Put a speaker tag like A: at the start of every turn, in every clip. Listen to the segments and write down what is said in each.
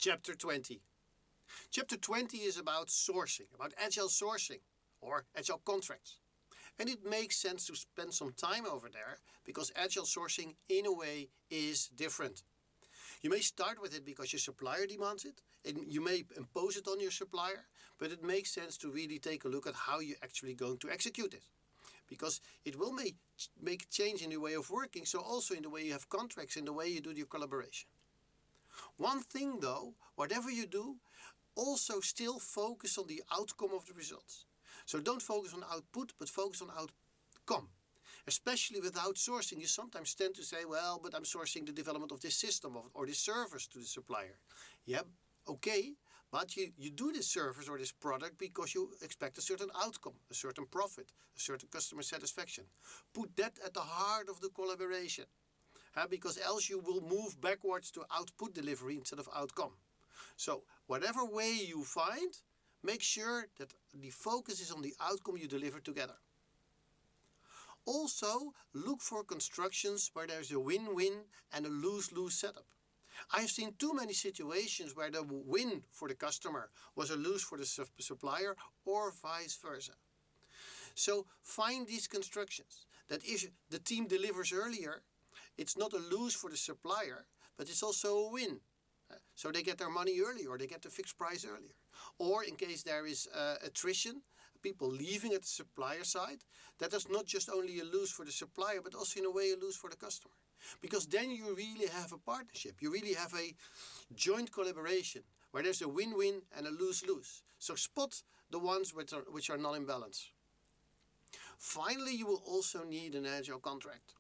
A: Chapter 20. Chapter 20 is about sourcing, about agile sourcing or agile contracts. And it makes sense to spend some time over there because agile sourcing in a way is different. You may start with it because your supplier demands it, and you may impose it on your supplier, but it makes sense to really take a look at how you're actually going to execute it. Because it will make change in the way of working, so also in the way you have contracts, in the way you do your collaboration. One thing though, whatever you do, also still focus on the outcome of the results. So don't focus on output, but focus on outcome. Especially with outsourcing, you sometimes tend to say, well, but I'm sourcing the development of this system or this service to the supplier. Yeah, okay, but you do this service or this product because you expect a certain outcome, a certain profit, a certain customer satisfaction. Put that at the heart of the collaboration. Because else you will move backwards to output delivery instead of outcome. So whatever way you find, make sure that the focus is on the outcome you deliver together. Also, look for constructions where there's a win-win and a lose-lose setup. I've seen too many situations where the win for the customer was a lose for the supplier or vice versa. So find these constructions that if the team delivers earlier, it's not a lose for the supplier, but it's also a win. So they get their money earlier or they get the fixed price earlier. Or in case there is attrition, people leaving at the supplier side, that is not just only a lose for the supplier, but also in a way a lose for the customer. Because then you really have a partnership. You really have a joint collaboration where there's a win-win and a lose-lose. So spot the ones which are not in balance. Finally, you will also need an agile contract.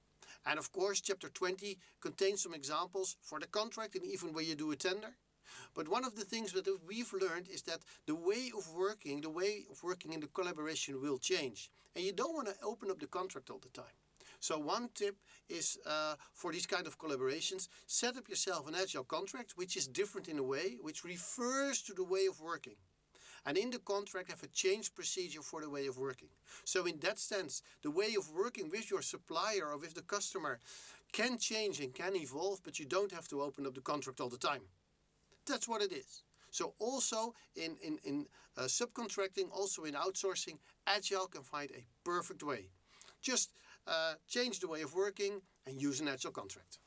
A: And of course, chapter 20 contains some examples for the contract and even where you do a tender. But one of the things that we've learned is that the way of working in the collaboration will change. And you don't want to open up the contract all the time. So one tip is for these kind of collaborations, set up yourself an agile contract which is different in a way, which refers to the way of working. And in the contract have a change procedure for the way of working. So in that sense, the way of working with your supplier or with the customer can change and can evolve, but you don't have to open up the contract all the time. That's what it is. So also in subcontracting, also in outsourcing, Agile can find a perfect way. Just change the way of working and use an Agile contract.